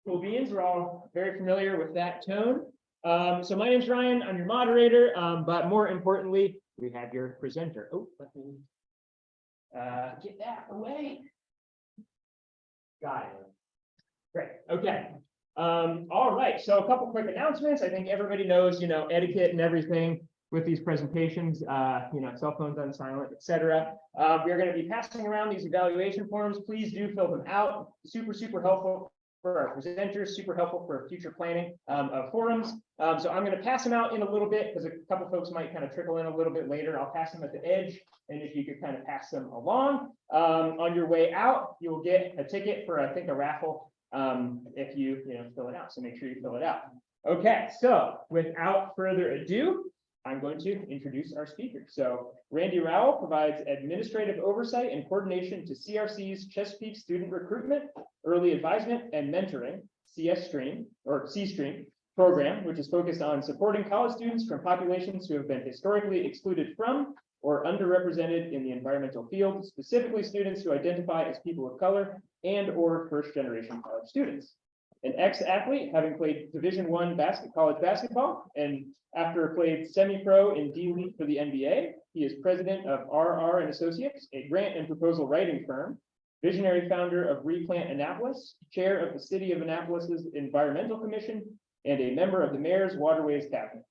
Cool beans, we're all very familiar with that tone. So my name's Ryan, I'm your moderator, but more importantly, we have your presenter. Oh, let me get that away. Got it. Great, okay. All right, so a couple quick announcements. I think everybody knows, etiquette and everything with these presentations, cell phones on silent, etc. We are going to be passing around these evaluation forms. Please do fill them out. Super helpful for our presenters, super helpful for future planning of forums. So I'm going to pass them out in a little bit because a couple folks might kind of trickle in a little bit later. I'll pass them at the edge, and if you could kind of pass them along. On your way out, you will get a ticket for, I think, a raffle if you fill it out. So make sure you fill it out. Okay, so without further ado, I'm going to introduce our speaker. So Randy Rowel provides administrative oversight and coordination to CRC's Chesapeake Student Recruitment, Early Advisement, and Mentoring, C-Stream program, which is focused on supporting college students from populations who have been historically excluded from or underrepresented in the environmental field, specifically students who identify as people of color and or first-generation college students. An ex-athlete, having played Division I college basketball, and after played semi-pro in D-League for the NBA, he is president of RR and Associates, a grant and proposal writing firm, visionary founder of Replant Annapolis, chair of the City of Annapolis's Environmental Commission, and a member of the Mayor's Waterways Cabinet.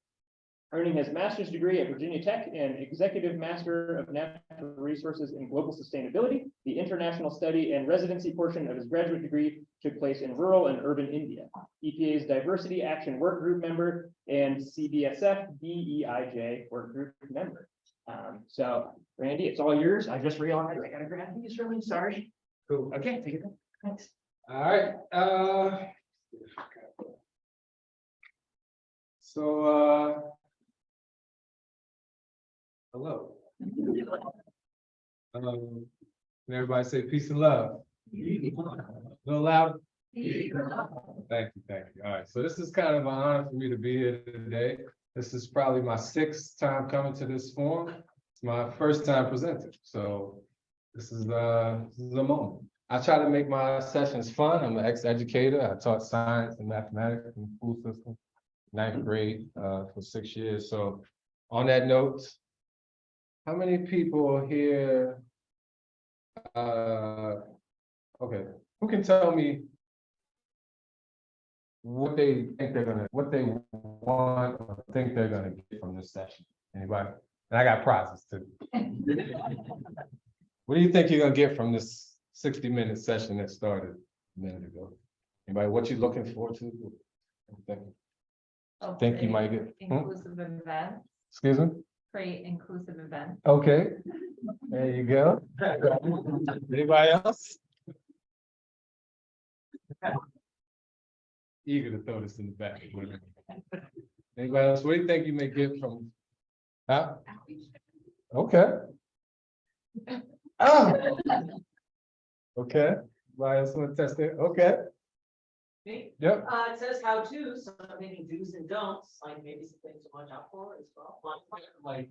Earning his master's degree at Virginia Tech and Executive Master of Natural Resources and Global Sustainability, the international study and residency portion of his graduate degree took place in rural and urban India. EPA's Diversity Action Work Group member and CBSF DEIJ Work Group member. So, Randy, it's all yours. I just realized I gotta grab these from you. Sorry. Cool. Okay, take it. Thanks. All right. Hello. Can everybody say peace and love? A little louder. Thank you. All right. So this is kind of an honor for me to be here today. This is probably my 6th time coming to this forum. It's my first time presenting. So this is a moment. I try to make my sessions fun. I'm an ex-educator. I taught science and mathematics in the school system, 9th grade for 6 years. So on that note, how many people here, okay, who can tell me what they want or think they're gonna get from this session? Anybody? And I got prizes too. What do you think you're gonna get from this 60-minute session that started a minute ago? Anybody, what you looking forward to? Think you might get inclusive events. Excuse me? Create inclusive events. Okay, there you go. Anybody else? Eager to throw this in the back. Anybody else? What do you think you may get from? Huh? Okay. Oh. Okay. Anybody else want to test it? Okay. Me? Yep. It says how to, so maybe do's and don'ts, like maybe some things to watch out for as well. Like,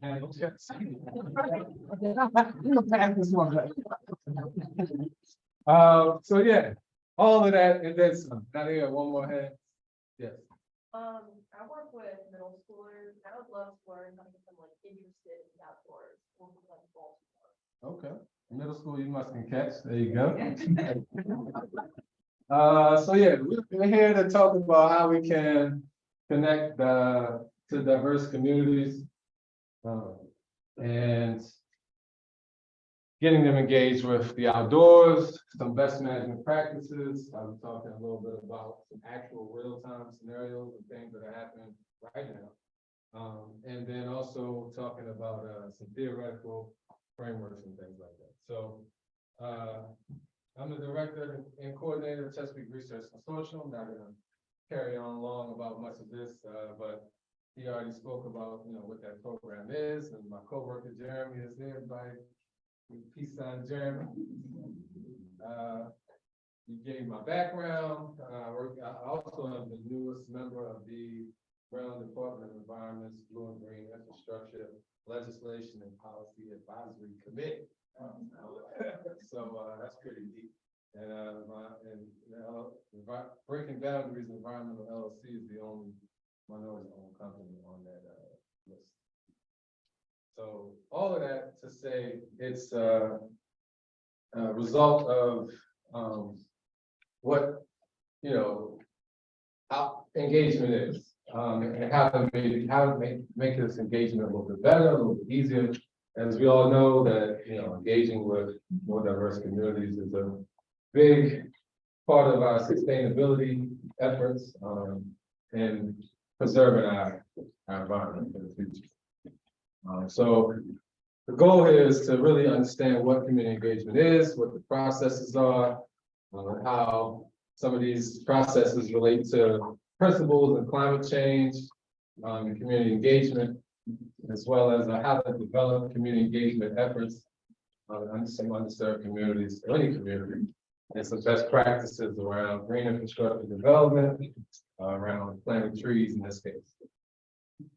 so yeah, all of that and then some. Now they got one more hand. Yes. I work with middle schoolers. I would love to learn how to get them like interested in the outdoors. Okay. Middle school, you must can catch. There you go. So yeah, we're here to talk about how we can connect to diverse communities and getting them engaged with the outdoors, some best management practices. I was talking a little bit about some actual real-time scenarios and things that are happening right now. And then also talking about some theoretical frameworks and things like that. So I'm the director and coordinator of Chesapeake Research Consortium. I'm not going to carry on long about much of this, but he already spoke about what that program is, and my coworker Jeremy is there. Everybody, peace sign, Jeremy. He gave my background. I also am the newest member of the Maryland Department of Environment's Blue and Green Infrastructure Legislation and Policy Advisory Committee. So that's pretty deep. Breaking Boundaries Environmental LLC is the only minority-owned company on that list. So all of that to say, it's a result of what, how engagement is, and how to make this engagement a little bit better, a little bit easier. As we all know that, engaging with more diverse communities is a big part of our sustainability efforts, and preserving our environment for the future. So the goal here is to really understand what community engagement is, what the processes are, how some of these processes relate to principles and climate change, and community engagement, as well as how to develop community engagement efforts in some underserved communities, or any community, and some best practices around green infrastructure development, around planting trees in this case.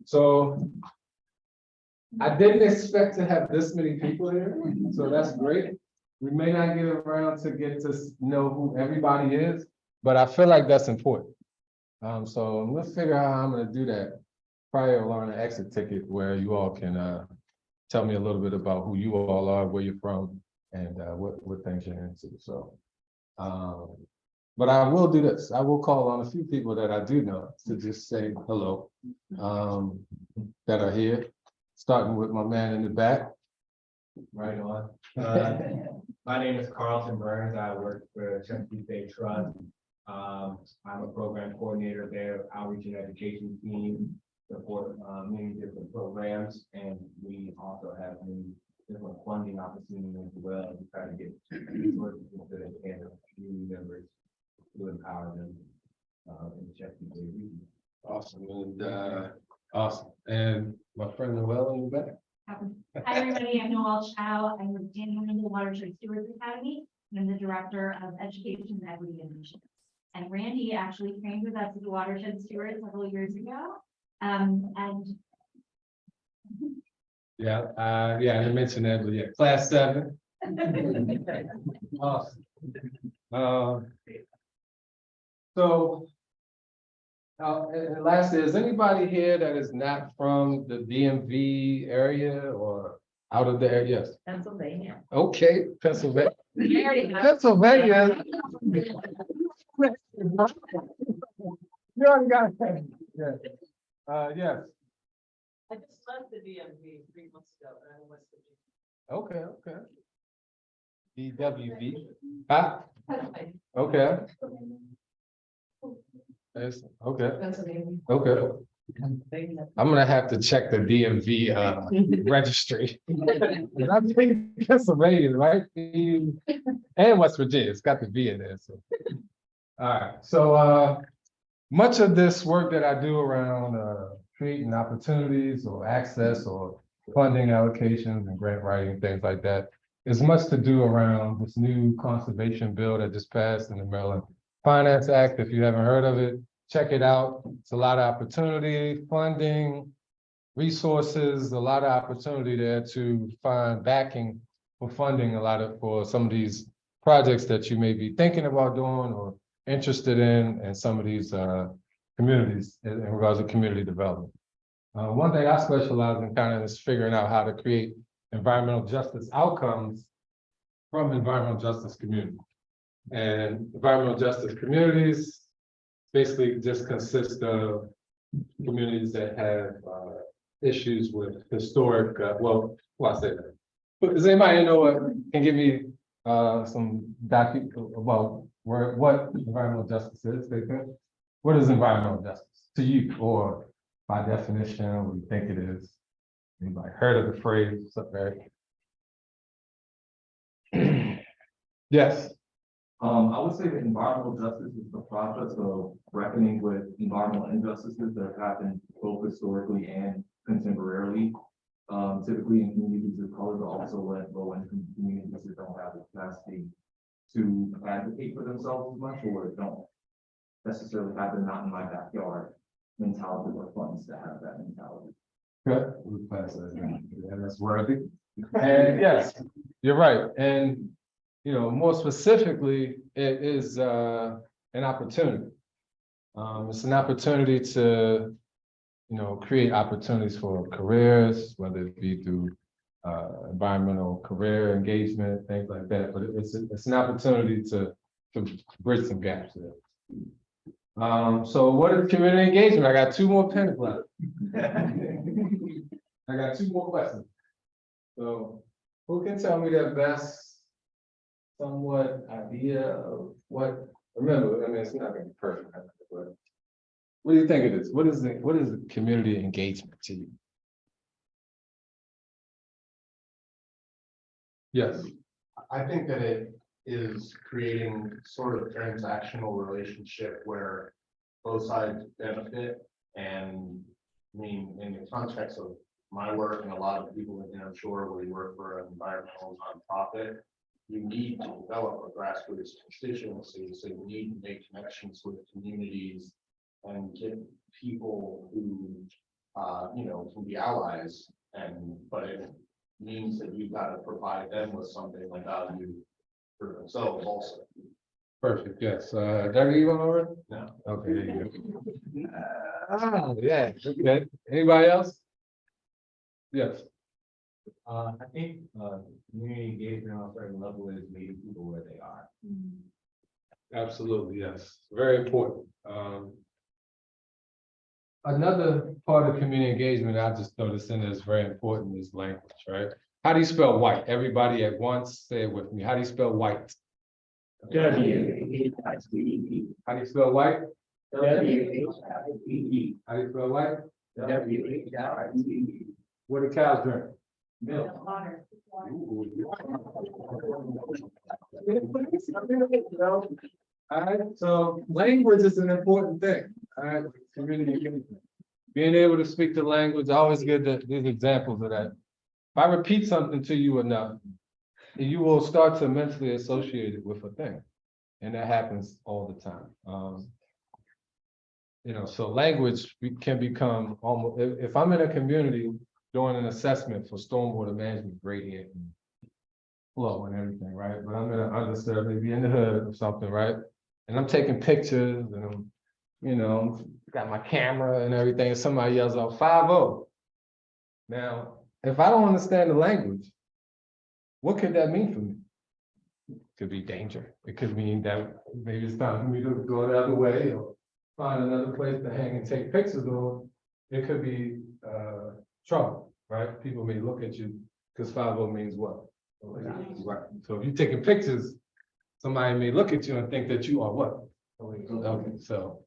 So I didn't expect to have this many people here, so that's great. We may not get around to get to know who everybody is, but I feel like that's important. So let's figure out how I'm gonna do that prior to learning an exit ticket where you all can tell me a little bit about who you all are, where you're from, and what things you're into. So, but I will do this. I will call on a few people that I do know to just say hello, that are here, starting with my man in the back. Right on. My name is Carlton Burns. I work for Chesapeake Bay Trust. I'm a program coordinator there, outreach and education team, support many different programs, and we also have many different funding opportunities as well to try to get resources into the hands of community members to empower them in the Chesapeake Bay region. Awesome, and awesome. And my friend Rowel in the back. Hi, everybody. I'm Noel Chow. I'm with the Watershed Stewards Academy. And I'm the Director of Education and Equity Initiatives. And Randy actually trained with us at the Watershed Stewards several years ago. And Yeah, I didn't mention that, but yeah, class 7. Awesome. And lastly, is anybody here that is not from the DMV area or out of the area? Yes. Pennsylvania. Okay, Pennsylvania. We already have- Pennsylvania. You already got it. Yeah. Yes. I just left the DMV 3 months ago, and I'm in West Virginia. Okay. DWV. Ah, okay. Yes, okay. Okay. I'm gonna have to check the DMV registry. And I think Pennsylvania, right? And West Virginia, it's got the V in there. So. All right, so much of this work that I do around creating opportunities or access or funding allocations and grant writing, things like that, is much to do around this new conservation bill that just passed in the Maryland Finance Act. If you haven't heard of it, check it out. It's a lot of opportunity, funding, resources, a lot of opportunity there to find backing for funding for some of these projects that you may be thinking about doing or interested in some of these communities in regards to community development. One thing I specialize in kind of is figuring out how to create environmental justice outcomes from environmental justice communities. And environmental justice communities basically just consist of communities that have issues with historic, well, I say that. But does anybody know what can give me some document about what environmental justice is? What is environmental justice to you, or by definition, what do you think it is? Anybody heard of the phrase? What's up, Barry? Yes. I would say that environmental justice is the process of reckoning with environmental injustices that have happened both historically and contemporarily. Typically in communities of color, but also when low-income communities that don't have the capacity to advocate for themselves as much, or don't necessarily have the not in my backyard mentality or funds to have that mentality. Good. We'll pass that. Yeah, that's worthy. And yes, you're right. And more specifically, it is an opportunity. It's an opportunity to, create opportunities for careers, whether it be through environmental career engagement, things like that. But it's an opportunity to bridge some gaps there. So what is community engagement? I got 2 more pens left. I got 2 more questions. So who can tell me their best somewhat idea of what, remember, I mean, it's not gonna be perfect, but what do you think it is? What is the community engagement to you? Yes. I think that it is creating sort of transactional relationship where both sides benefit. And I mean, in the context of my work and a lot of people, I'm sure we work for an environmental nonprofit, you need to develop a grassroots constituency. So you need to make connections with communities and get people who, can be allies. But it means that you've got to provide them with something like value for themselves also. Perfect, yes. Debbie, you want over? No. Okay, there you go. Yeah, okay. Anybody else? Yes. I think, community engagement on a certain level is meeting people where they are. Absolutely, yes. Very important. Another part of community engagement, I just throw this in as very important is language, right? How do you spell white? Everybody at once, say it with me. How do you spell white? W. How do you spell white? W. How do you spell white? W. What do cows drink? Milk. Water. All right, so language is an important thing. All right, community engagement. Being able to speak the language, I always give these examples of that. If I repeat something to you enough, you will start to mentally associate it with a thing. And that happens all the time. So language can become almost, if I'm in a community doing an assessment for stormwater management gradient and flow and everything, right? But I'm in an underserved, maybe in the hood or something, right? And I'm taking pictures and I'm, got my camera and everything, and somebody yells out 5-0. Now, if I don't understand the language, what could that mean for me? It could be danger. It could mean that maybe it's time for me to go the other way or find another place to hang and take pictures, or it could be trouble, right? People may look at you because 5-0 means what? Right. So if you're taking pictures, somebody may look at you and think that you are what? Okay, so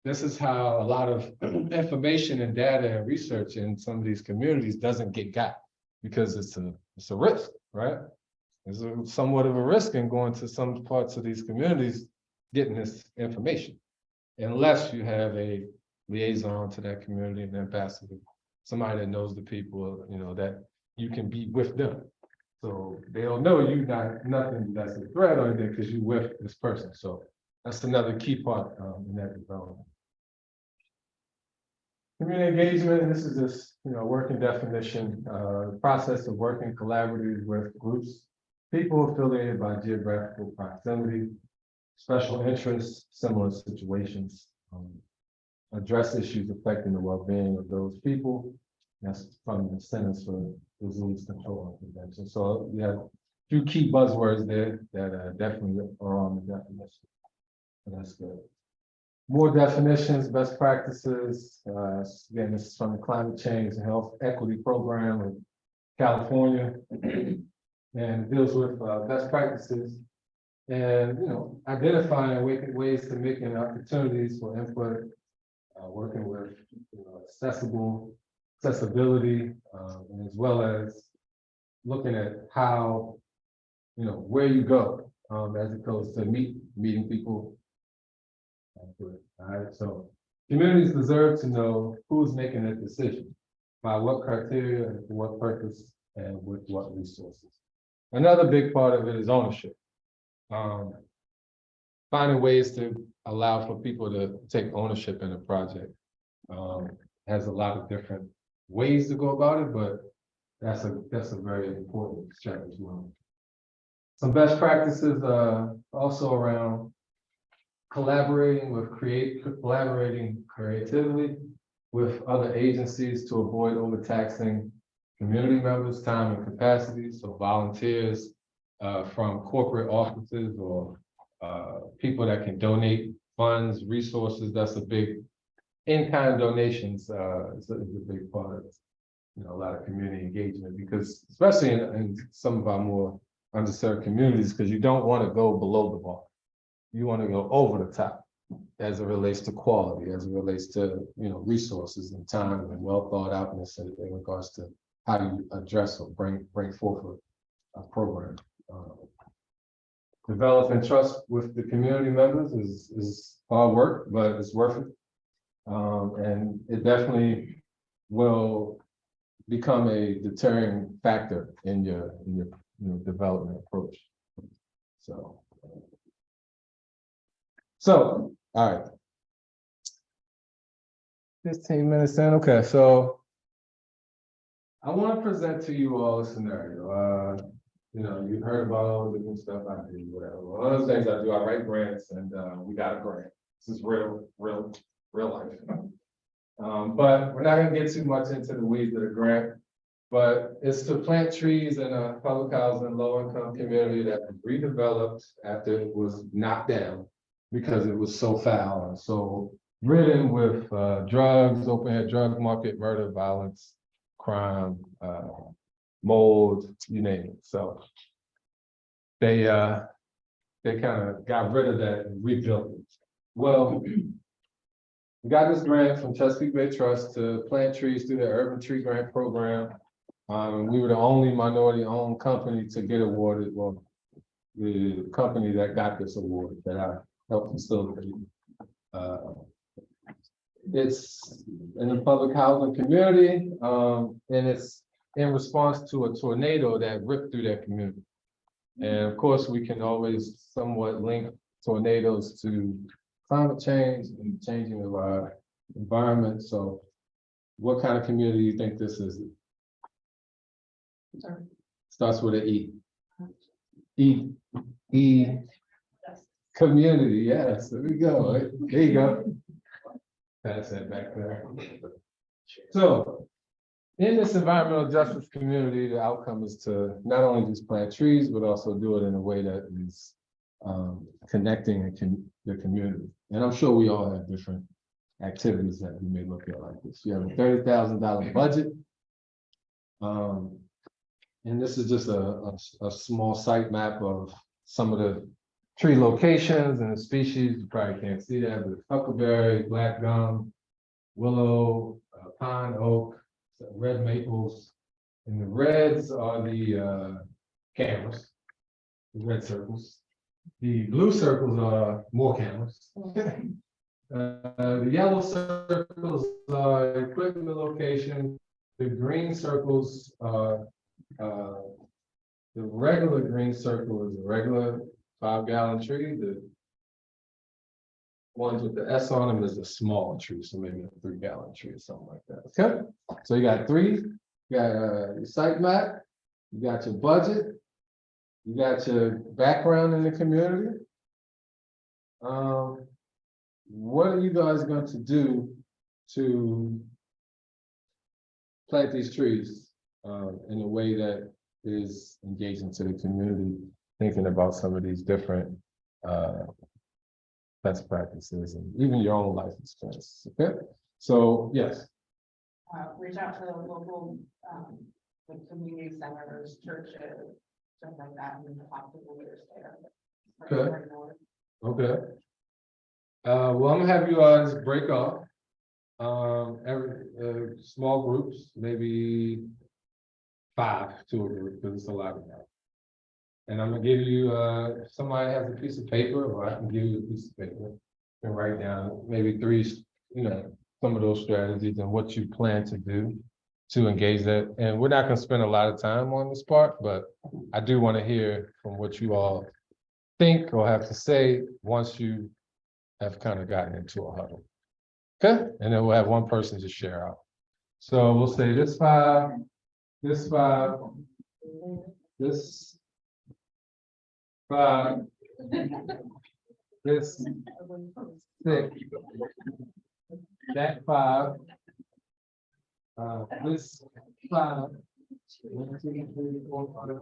this is how a lot of information and data and research in some of these communities doesn't get got because it's a risk, right? There's somewhat of a risk in going to some parts of these communities getting this information, unless you have a liaison to that community, an ambassador, somebody that knows the people, that you can be with them. So they'll know you not nothing that's a threat or anything because you with this person. So that's another key part in that development. Community engagement, this is just, working definition, process of working collaboratively with groups, people affiliated by geographical proximity, special interests, similar situations, address issues affecting the well-being of those people. That's from the Centers for Disease Control and Prevention. So we have a few key buzzwords there that definitely are on the definition. So that's good. More definitions, best practices. Again, this is from the Climate Change and Health Equity Program of California, and it deals with best practices and identifying ways to making opportunities for input, working with accessibility, and as well as looking at how where you go as opposed to meeting people. All right, so communities deserve to know who's making that decision, by what criteria, and for what purpose, and with what resources. Another big part of it is ownership. Finding ways to allow for people to take ownership in a project. Has a lot of different ways to go about it, but that's a very important step as well. Some best practices, also around collaborating creatively with other agencies to avoid overtaxing community members' time and capacity, so volunteers from corporate offices or people that can donate funds, resources. That's a big in-kind donations is a big part of, a lot of community engagement, because especially in some of our more underserved communities, because you don't want to go below the bar. You want to go over the top as it relates to quality, as it relates to, resources and time and well thought outness in regards to how you address or bring forth a program. Developing trust with the community members is hard work, but it's worth it. And it definitely will become a deterring factor in your development approach. So, all right. 15 minutes in, okay, so I want to present to you all a scenario. You've heard about all the different stuff I do, whatever. One of the things I do, I write grants, and we got a grant. This is real life. But we're not gonna get too much into the weeds of the grant, but it's to plant trees in a public housing, low-income community that was redeveloped after it was knocked down because it was so foul and so ridden with drugs, open-air drug market, murder, violence, crime, mold, you name it. So they kind of got rid of that and rebuilt it. Well, we got this grant from Chesapeake Bay Trust to plant trees through the Urban Tree Grant Program. We were the only minority-owned company to get awarded. Well, the company that got this award that I helped facilitate. It's in a public housing community, and it's in response to a tornado that ripped through that community. And of course, we can always somewhat link tornadoes to climate change and changing of our environment. So what kind of community do you think this is? Sorry. Starts with an E. E. Community, yes, there we go. Right? There you go. Pass that back there. So in this environmental justice community, the outcome is to not only just plant trees, but also do it in a way that is connecting the community. And I'm sure we all have different activities that we may look at like this. You have a $30,000 budget. And this is just a small site map of some of the tree locations and the species. You probably can't see that, but huckleberry, black gum, willow, pine oak, red maples. And the reds are the cameras, the red circles. The blue circles are more cameras. The yellow circles are equipment location. The green circles are the regular green circle is a regular 5-gallon tree. The ones with the S on them is a small tree, so maybe a 3-gallon tree or something like that. Okay, so you got three. You got your site map. You got your budget. You got your background in the community. What are you guys going to do to plant these trees in a way that is engaging to the community, thinking about some of these different best practices and even your own life experience? Okay, so yes. Reach out to the local, like community centers, churches, stuff like that, and talk to the leaders there. Okay. Okay. Well, I'm gonna have you guys break off. Every small groups, maybe 5 to a group, because it's a lot of that. And I'm gonna give you, if somebody has a piece of paper, or I can give you a piece of paper and write down maybe 3, some of those strategies and what you plan to do to engage that. And we're not gonna spend a lot of time on this part, but I do want to hear from what you all think or have to say once you have kind of gotten into a huddle. Okay, and then we'll have one person just share out. So we'll say this 5, this 5, this 5, this 6, that 5, this 5. 1, 2, 3, 4, 5.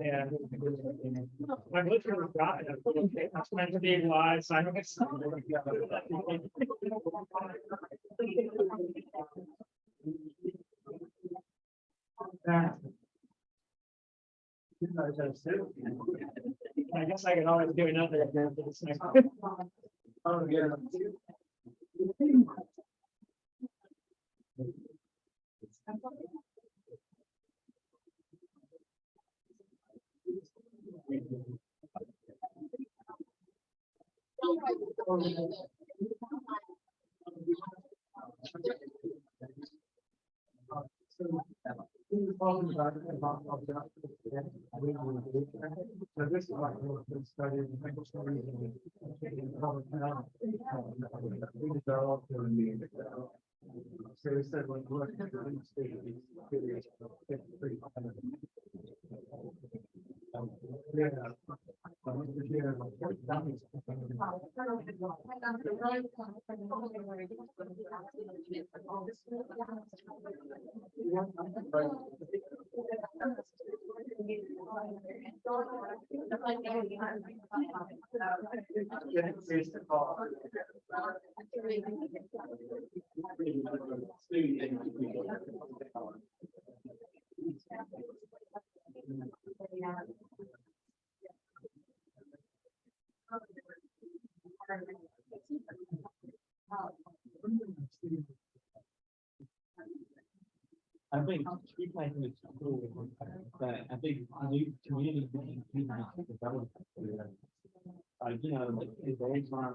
Yeah. I'm literally dropping a little bit. I'm trying to be live, so I don't get. I guess I can always do another. Oh, yeah. So we said like, look, I think tree planting is cool, but I think new community you know, like, it's very fun.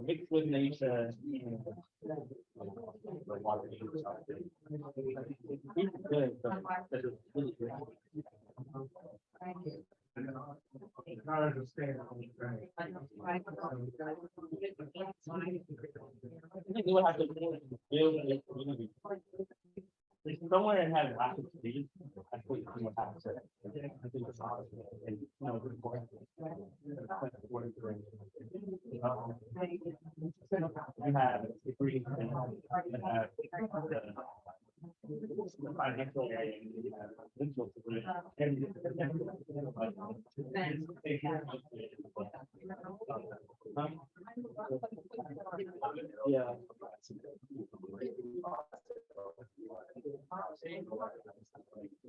Mixed with nature. It's good, but it's really good. I understand. I think we'll have to build a community. Somewhere it has lots of trees. I think what happens there. I think it's awesome. And, you know, it's important. We have the green and have the financial area. And we have visual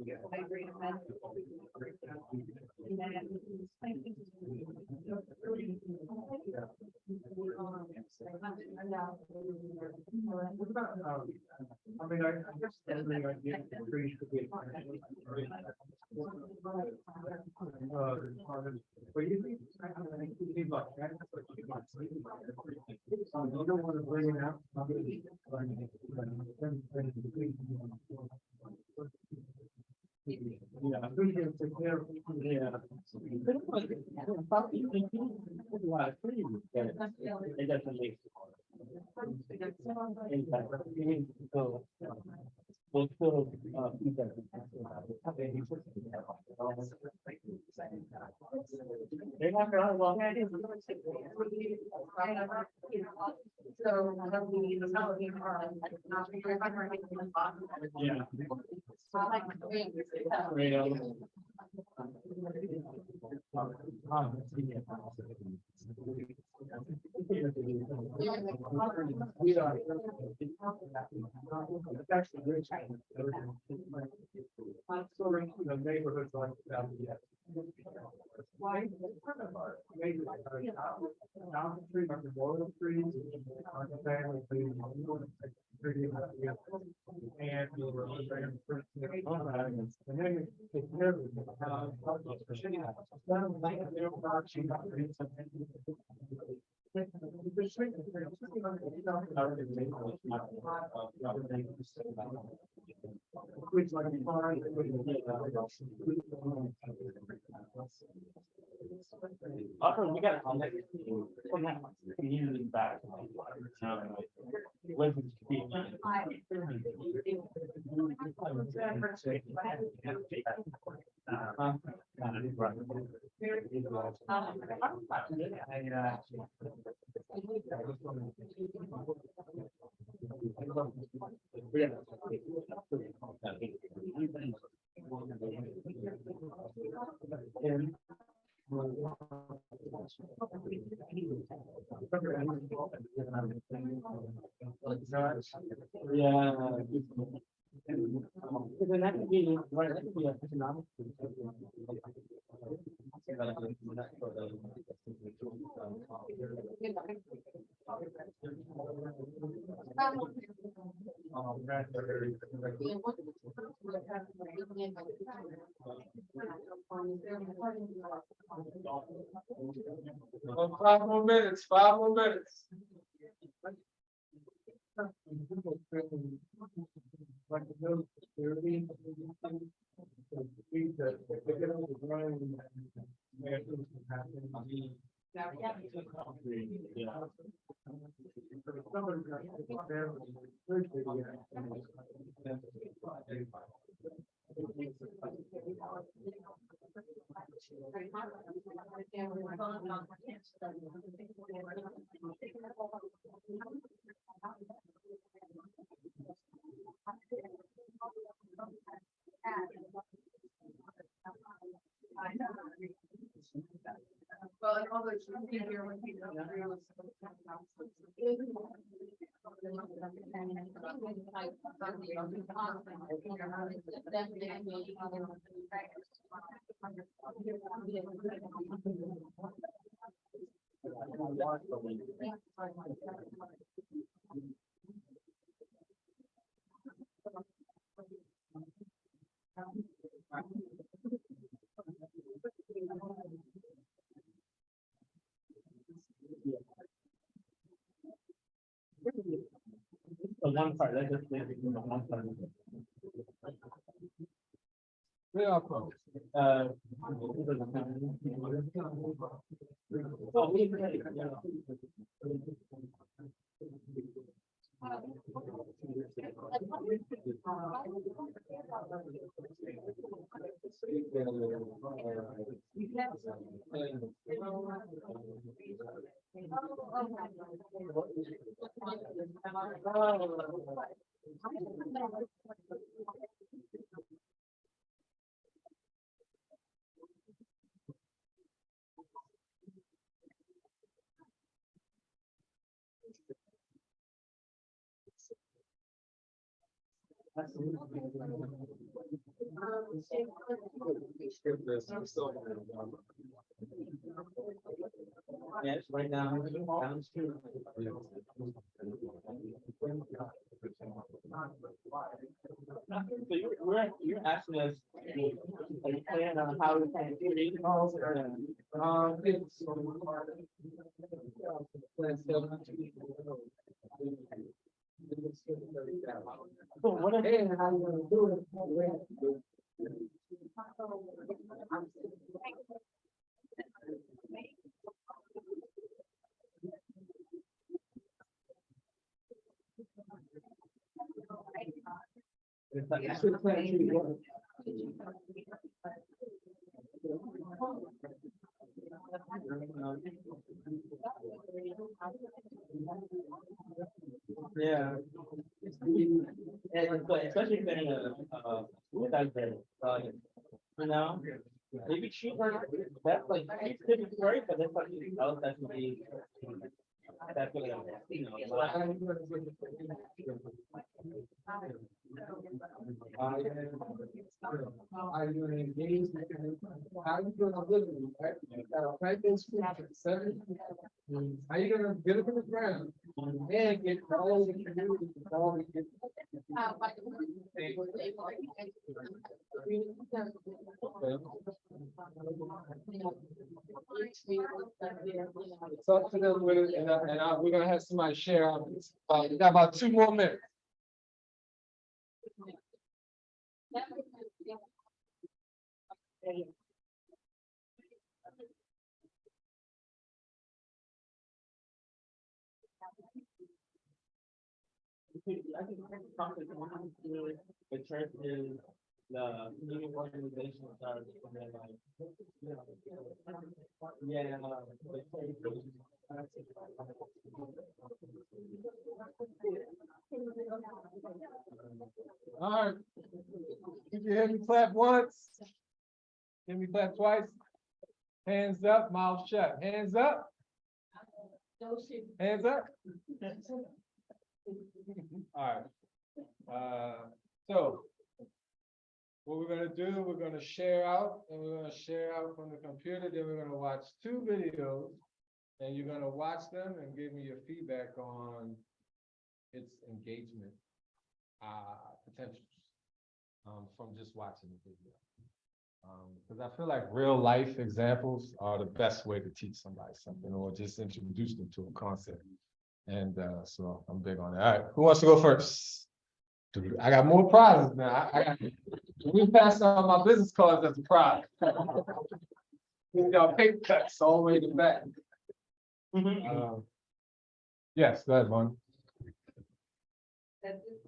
yeah. I mean, I guess every idea trees could be. But you think, you don't want to bring it out. Yeah, I think it's a clear, yeah. It doesn't make. So, we'll still, they're not gonna long. Neighborhoods like that. Why? Down the street, like the royal trees, like the family trees, and Also, we got on that community back. Yeah. Then that could be, right, that could be a economic. Well, 5 more minutes, 5 more minutes. Well, and all those you can hear when people. The one part, that just leaves it in the one part. Where are folks? Yes, right now, down the street. So you're asking us, are you plan on how to kind of do these calls or? It's. So what are they, how you gonna do it? It's like, it's just plant tree work. Yeah. And, but especially if they're in without the, you know, maybe cheaper, that's like, it's great, but that's like, else that would be. How you gonna engage? How you gonna live in it, right? You gotta plant those trees at 7. How you gonna get it from the ground? And get all the community involved and get. Talk to them with it, and we're gonna have somebody share. We got about 2 more minutes. The church is the community organization starts and then All right. If you hear me clap once, hear me clap twice. Hands up, mouth shut. Hands up. Hands up. All right. So what we're gonna do, we're gonna share out, and we're gonna share out from the computer, then we're gonna watch 2 videos, and you're gonna watch them and give me your feedback on its engagement potentials from just watching the video. Because I feel like real life examples are the best way to teach somebody something or just introduce them to a concept. And so I'm big on that. All right, who wants to go first? I got more prizes now. We passed on my business cards as a prize. We got paper cuts all the way to the back. Yes, go ahead, Vaughn. That this is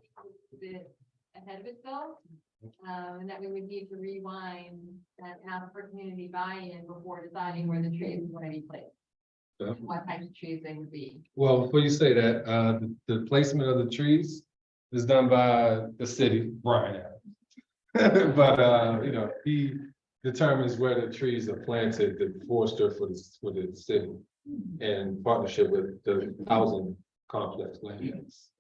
a bit ahead of itself, and that we would need to rewind and ask for community buy-in before deciding where the trees are going to be placed. Yeah. What types of trees they would be. Well, before you say that, the placement of the trees is done by the city, Brian. But you know, he determines where the trees are planted, the forester for the city, in partnership with the housing complex lands.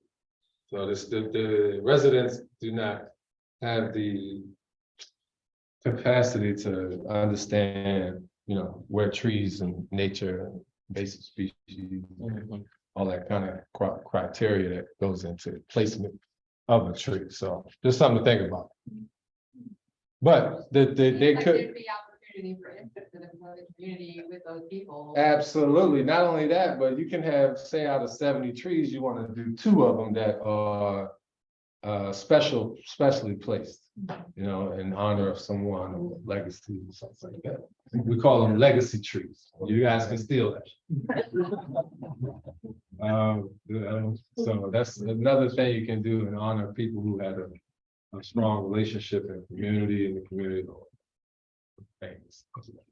So the residents do not have the capacity to understand, you know, where trees and nature and basic species, all that kind of criteria that goes into placement of a tree. So just something to think about. But they Like could. there'd be opportunity for input for the community with those people. Absolutely. Not only that, but you can have, say, out of 70 trees, you want to do 2 of them that are specially placed, you know, in honor of someone or legacy or something like that. We call them legacy trees. You guys can steal that. So that's another thing you can do in honor of people who had a strong relationship in the community and the community. Things.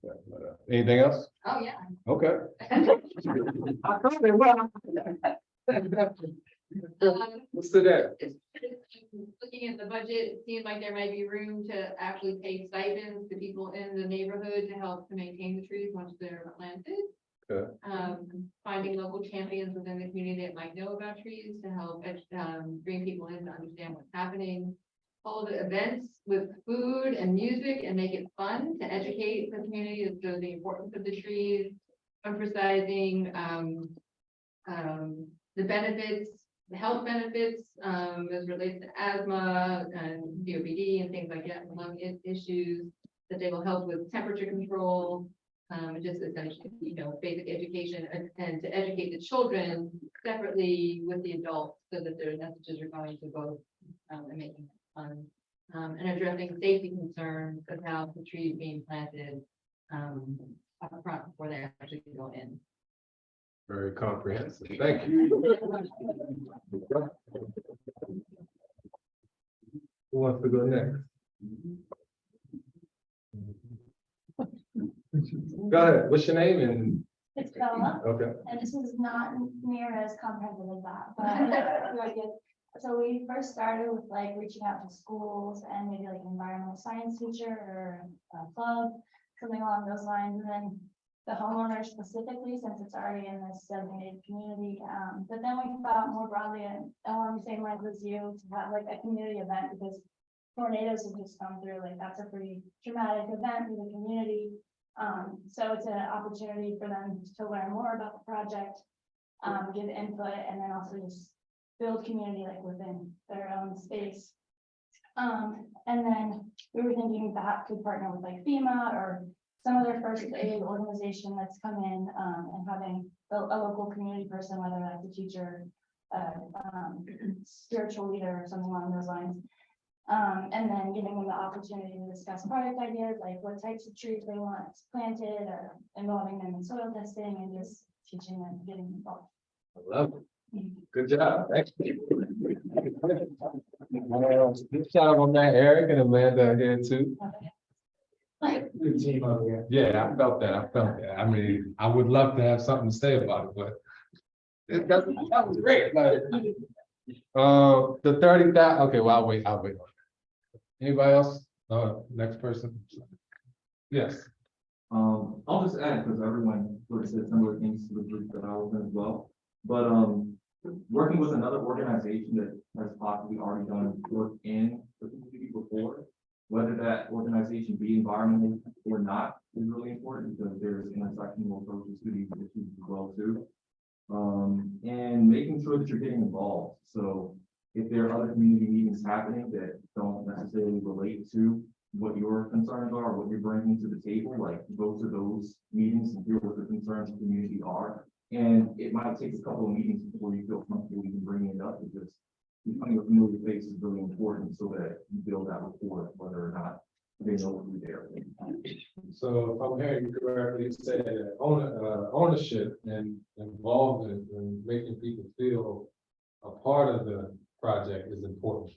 But, anything else? Oh, yeah. Okay. Let's do that. Looking at the budget, it seems like there might be room to actually pay stipends to people in the neighborhood to help to maintain the trees once they're planted. Okay. Finding local champions within the community that might know about trees to help bring people in to understand what's happening. Hold events with food and music and make it fun to educate the community as to the importance of the trees, emphasizing the benefits, the health benefits as relates to asthma and COPD and things like that, lung issues, that they will help with temperature control, just essentially, you know, basic education and to educate the children separately with the adults so that their messages are going to both and making it fun. And addressing safety concerns of how the trees being planted up front before they actually go in. Very comprehensive. Thank you. Who wants to go next? Go ahead. What's your name and? It's Bella, Okay. and this is not near as comprehensive as that, but so we first started with like reaching out to schools and maybe like an environmental science teacher or a club, something along those lines, and then the homeowner specifically, since it's already in this designated community. But then we thought more broadly, and along the same lines as you, to have like a community event, because tornadoes have just come through, like that's a pretty dramatic event in the community. So it's an opportunity for them to learn more about the project, give input, and then also just build community like within their own space. And then we were thinking that could partner with like FEMA or some other first aid organization that's come in, and having a local community person, whether that's a teacher, spiritual leader or something along those lines. And then giving them the opportunity to discuss product ideas, like what types of trees they want planted, or involving them in soil testing and just teaching them, getting involved. I love it. Good job. Thank you. Shout out on that, Eric and Amanda here too. Good team over here. Yeah, I felt that. I mean, I would love to have something to say about it, but that was great. Like, the 30,000, okay, well, I'll wait. Anybody else? Next person. Yes. I'll just add, because everyone sort of said similar things to the group that I was in as well. But working with another organization that has possibly already done work in the community before, whether that organization be environmental or not, is really important, because there's intersectional approaches to these issues as well too. And making sure that you're getting involved. So if there are other community meetings happening that don't necessarily relate to what your concerns are, what you're bringing to the table, like go to those meetings and hear what the concerns of the community are. And it might take a couple of meetings before you feel comfortable even bringing it up, because becoming a familiar face is really important, so that you build that rapport, whether or not they know you're there. So if I'm hearing you correctly, you said that ownership and involvement and making people feel a part of the project is important.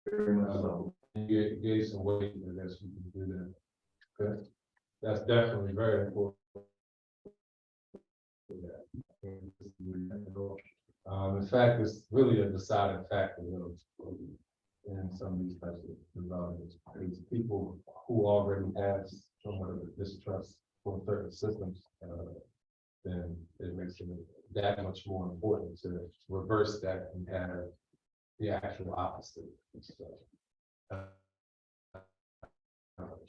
Very much so. You gave some weight, I guess you can do that. Okay. That's definitely very important. In fact, it's really a deciding factor in some of these types of developments. Because people who already have somewhat of a distrust for certain systems, then it makes it that much more important to reverse that and have the actual opposite. So,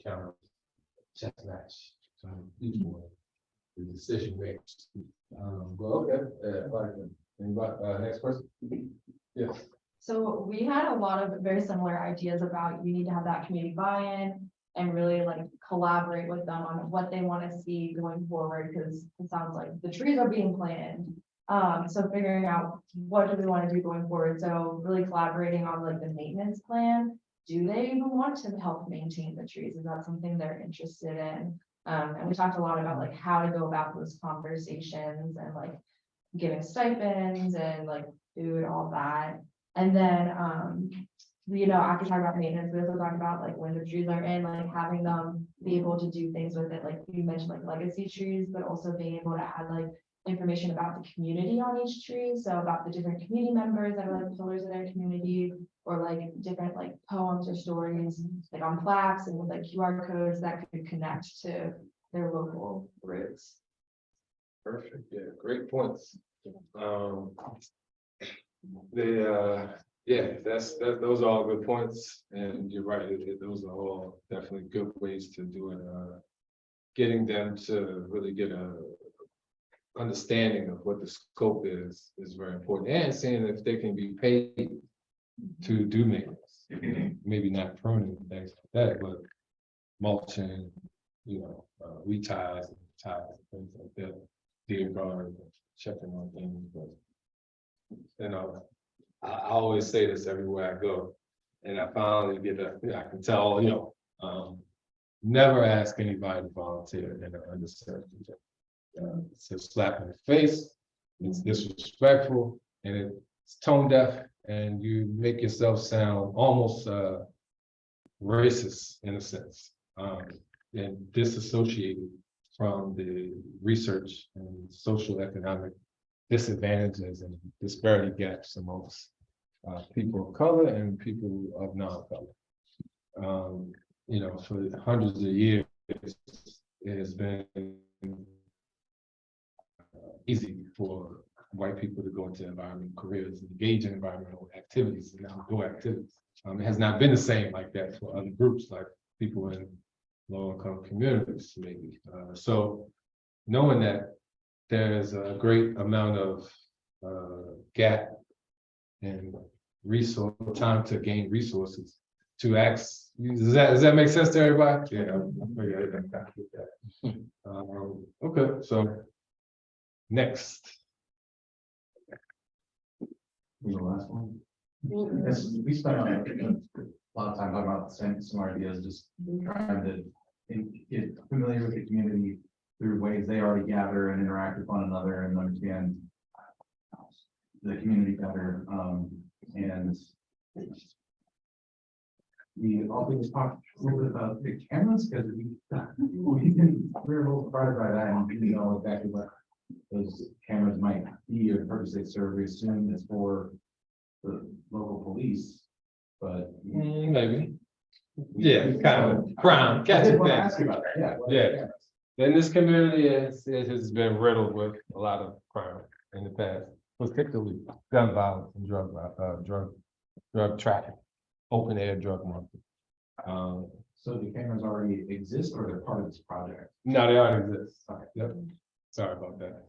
counter chess match. So people, the decision makers. Well, okay. Anybody, next person? Yes. So we had a lot of very similar ideas about you need to have that community buy-in and really like collaborate with them on what they want to see going forward, because it sounds like the trees are being planted. So figuring out what do we want to do going forward. So really collaborating on like the maintenance plan. Do they even want to help maintain the trees? Is that something they're interested in? And we talked a lot about like how to go about those conversations and like giving stipends and like food, all that. And then, after talking about maintenance, we also talked about like when the trees are in, like having them be able to do things with it. Like you mentioned, like legacy trees, but also being able to add like information about the community on each tree. So about the different community members that are like pillars of their community, or like different like poems or stories like on plaques and with like QR codes that could connect to their local roots. Perfect. Yeah, great points. Those are all good points, and you're right. Those are all definitely good ways to do it. Getting them to really get a understanding of what the scope is very important, and seeing if they can be paid to do maintenance. Maybe not pruning and things like that, but mulching, weed ties and things like that. Deer guard, checking on things, but I always say this everywhere I go, and I finally I can tell, never ask anybody to volunteer in an underserved region. It's a slap in the face, it's disrespectful, and it's tone deaf, and you make yourself sound almost racist in a sense, and disassociated from the research and social economic disadvantages and disparity gaps amongst people of color and people of non-color. For hundreds of years, it has been easy for white people to go into environmental careers, engage in environmental activities and outdoor activities. It has not been the same like that for other groups, like people in low-income communities, maybe. So knowing that there's a great amount of gap in resource time to gain resources to ask. Does that make sense to everybody? Yeah. Okay, so next. The last one. Yes, we spent a lot of time talking about some ideas, just trying to get familiar with the community through ways they already gather and interact with one another and understand the community better. And we also just talked a little bit about the cameras because we're a little surprised by that and didn't know exactly what those cameras might be or purpose they serve. We assume it's for the local police, but Maybe. Yeah, kind of crime, I catching did want to things. ask you about that. Yeah. what are Yeah. the cameras? In this community, it has been riddled with a lot of crime in the past, particularly gun violence and drug trafficking, open air drug market. So the cameras already exist or they're part of this project? No, they already exist. Yep. Sorry about that.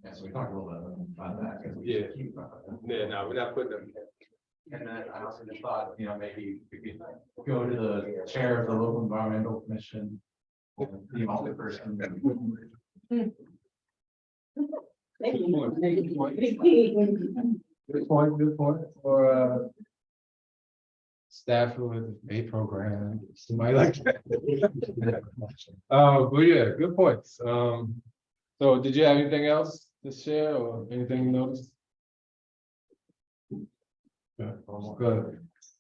Yeah, so we talked a little bit about that. 'Cause we Yeah. keep about that. Yeah, no, we're not putting them. And then I also just thought, maybe we could go to the chair of the local environmental commission. The only person. Good point, or staff with a program, somebody like that. But yeah, good points. So did you have anything else to share or anything you noticed? Good.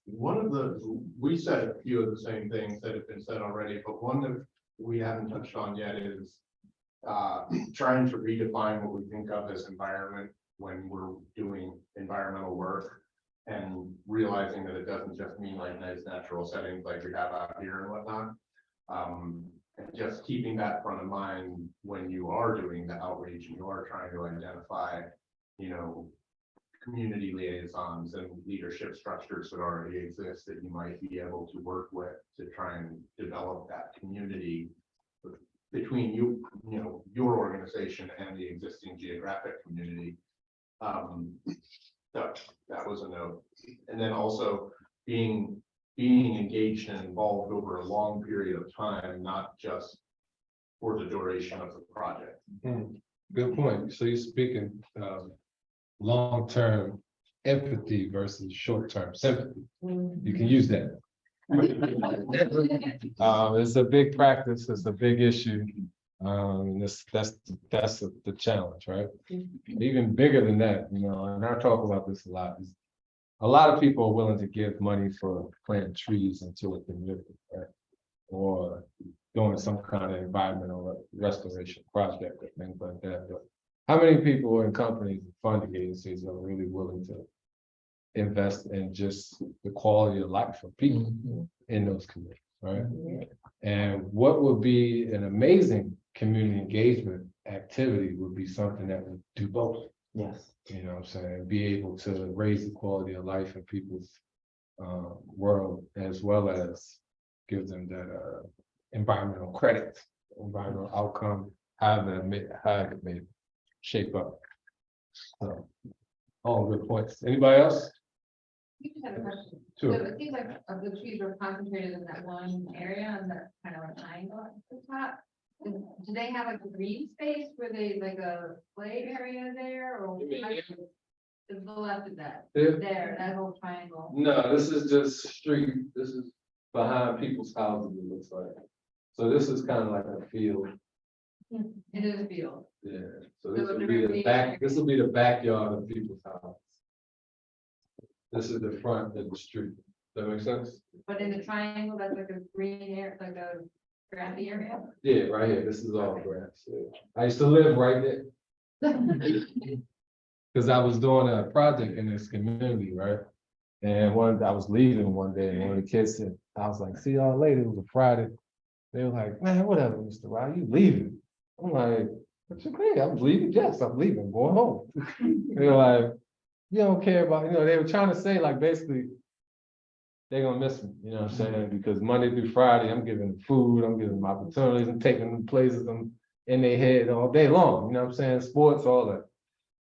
One of we said a few of the same things that have been said already, but one that we haven't touched on yet is trying to redefine what we think of as environment when we're doing environmental work and realizing that it doesn't just mean like nice natural settings like we have out here and whatnot. And just keeping that front of mind when you are doing the outreach and you are trying to identify, community liaisons and leadership structures that already exist that you might be able to work with to try and develop that community between your organization and the existing geographic community. That was a note. And then also being engaged and involved over a long period of time, not just for the duration of the project. Good point. So you're speaking long-term empathy versus short-term sympathy. You can use that. It's a big practice, it's a big issue. That's the challenge, right? Even bigger than that, and I talk about this a lot. A lot of people are willing to give money for planting trees into a community, right? Or doing some kind of environmental restoration project or things like that. But how many people in companies and funding agencies are really willing to invest in just the quality of life of people in those communities, right? And what would be an amazing community engagement activity would be something that would do both. Yes. You know what I'm saying? Be able to raise the quality of life in people's world, as well as give them that environmental credit, environmental outcome, how it may shape up. So, all good points. Anybody else? You just had a question. Sure. So it seems like the trees are concentrated in that one area and that kind of an angle at the top. Do they have like a green space where they like a play area there or? To the left of that, there, that whole triangle. No, this is just street. This is behind people's houses, it looks like. So this is kind of like a field. It is a field. Yeah, so this will be the back, this will be the backyard of people's house. This is the front of the street. Does that make sense? But in the triangle, that's like a green area, like a grassy area. Yeah, right here. This is all grass. Yeah. I used to live right there. Because I was doing a project in this community, right? And I was leaving one day, and one of the kids said, I was like, see y'all later. It was a Friday. They were like, man, whatever, Mr. Rowell, you leaving? I'm like, what you mean? I'm leaving? Yes, I'm leaving, going home. They were like, you don't care about, they were trying to say like, basically, they're gonna miss me, you know what I'm saying? Because Monday through Friday, I'm giving them food, I'm giving them opportunities, I'm taking them places, I'm in their head all day long, you know what I'm saying? Sports, all that.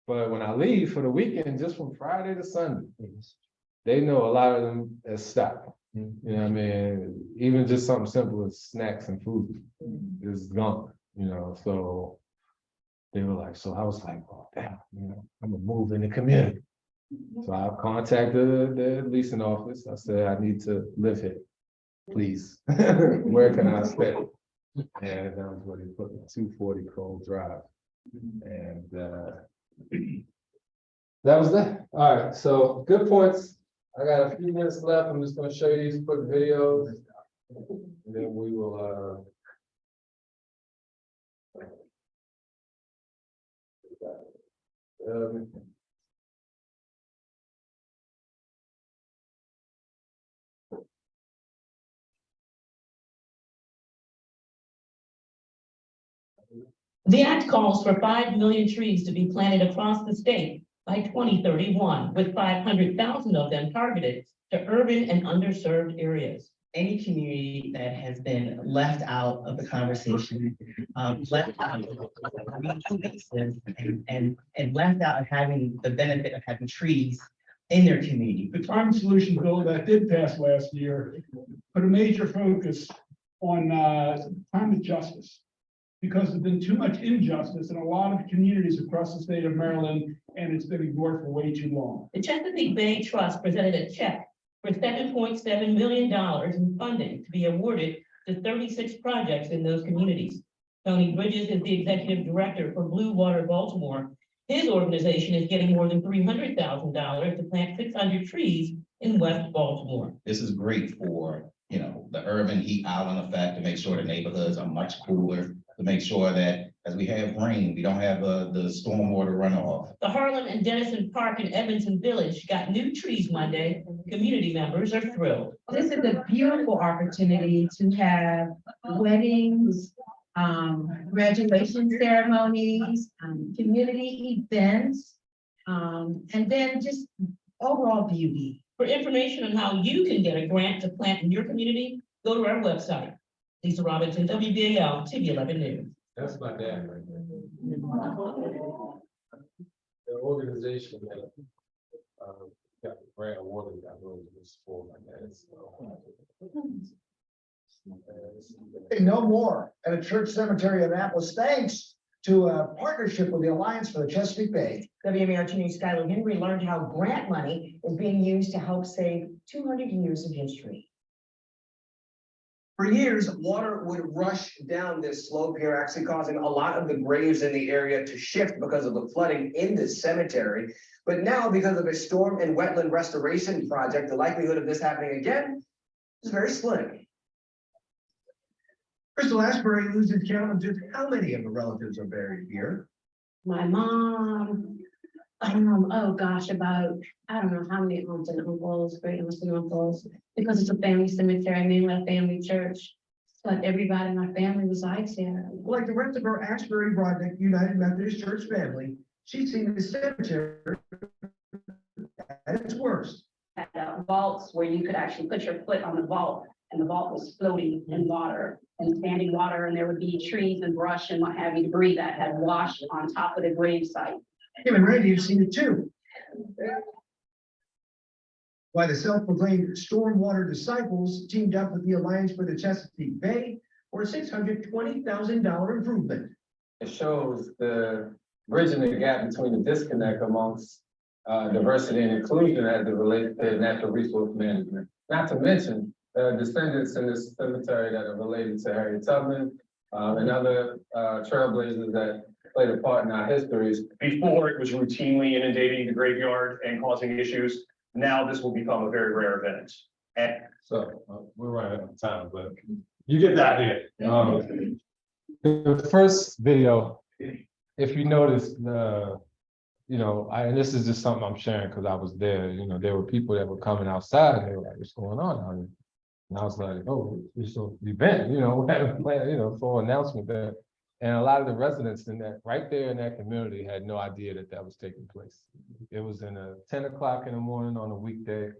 But when I leave for the weekend, just from Friday to Sunday, they know a lot of them is stopped. You know what I mean? Even just something simple as snacks and food is gone, so they were like, so I was like, oh, damn, I'm gonna move in the community. So I contacted the leasing office. I said, I need to live here, please. Where can I stay? And that was where they put me, 240 Cole Drive. And that was that. All right, so good points. I got a few minutes left. I'm just gonna show you these quick videos. And then we will The act calls for 5 million trees to be planted across the state by 2031, with 500,000 of them targeted to urban and underserved areas. Any community that has been left out of the conversation, left out of and left out of having the benefit of having trees in their community. The climate solution bill that did pass last year put a major focus on climate justice, because there's been too much injustice in a lot of communities across the state of Maryland, and it's been ignored for way too long. The Chesapeake Bay Trust presented a check for $7.7 million in funding to be awarded to 36 projects in those communities. Tony Bridges is the executive director for Blue Water Baltimore. His organization is getting more than $300,000 to plant 600 trees in West Baltimore. This is great for, the urban heat island effect, to make sure the neighborhoods are much cooler, to make sure that as we have rain, we don't have the stormwater runoff. The Harlem and Dennison Park in Evanston Village got new trees Monday. Community members are thrilled. This is a beautiful opportunity to have weddings, graduation ceremonies, community events, and then just overall beauty. For information on how you can get a grant to plant in your community, go to our website. Lisa Robinson, WBAL, TV 11 News. That's my dad right there. The organization that got the grant awarded got really was for my dad. No more at a church cemetery in Annapolis, thanks to a partnership with the Alliance for the Chesapeake Bay. WMAR News Skylar Henry learned how grant money is being used to help save 200 years of history. For years, water would rush down this slope here, actually causing a lot of the graves in the area to shift because of the flooding in this cemetery. But now, because of a storm and wetland restoration project, the likelihood of this happening again is very slim. Crystal Ashbury loses count of just how many of the relatives are buried here. My mom, oh gosh, about, I don't know how many aunts and uncles, great aunts and uncles, because it's a family cemetery, I mean, a family church. But everybody in my family resides there. Like the rest of her Ashbury Project United Methodist Church family, she's seen the cemetery at its worst. Had vaults where you could actually put your foot on the vault, and the vault was floating in water and standing water, and there would be trees and brush and what have you, debris that had washed on top of the grave site. Him and Randy have seen it too. Why the self-proclaimed stormwater disciples teamed up with the Alliance for the Chesapeake Bay for a $620,000 improvement. It shows the bridging the gap between the disconnect amongst diversity and inclusion as it relates to natural resource management. Not to mention descendants in this cemetery that are related to Harriet Tubman and other trailblazers that played a part in our histories. Before, it was routinely inundating the graveyard and causing issues. Now this will become a very rare event. And so we're running out of time, but you get the idea. The first video, if you notice, and this is just something I'm sharing because I was there. There were people that were coming outside and they were like, "What's going on out here?" And I was like, oh, it's an event, you know, we had a plan, you know, for announcement there. And a lot of the residents in that, right there in that community had no idea that that was taking place. It was in 10 o'clock in the morning on a weekday.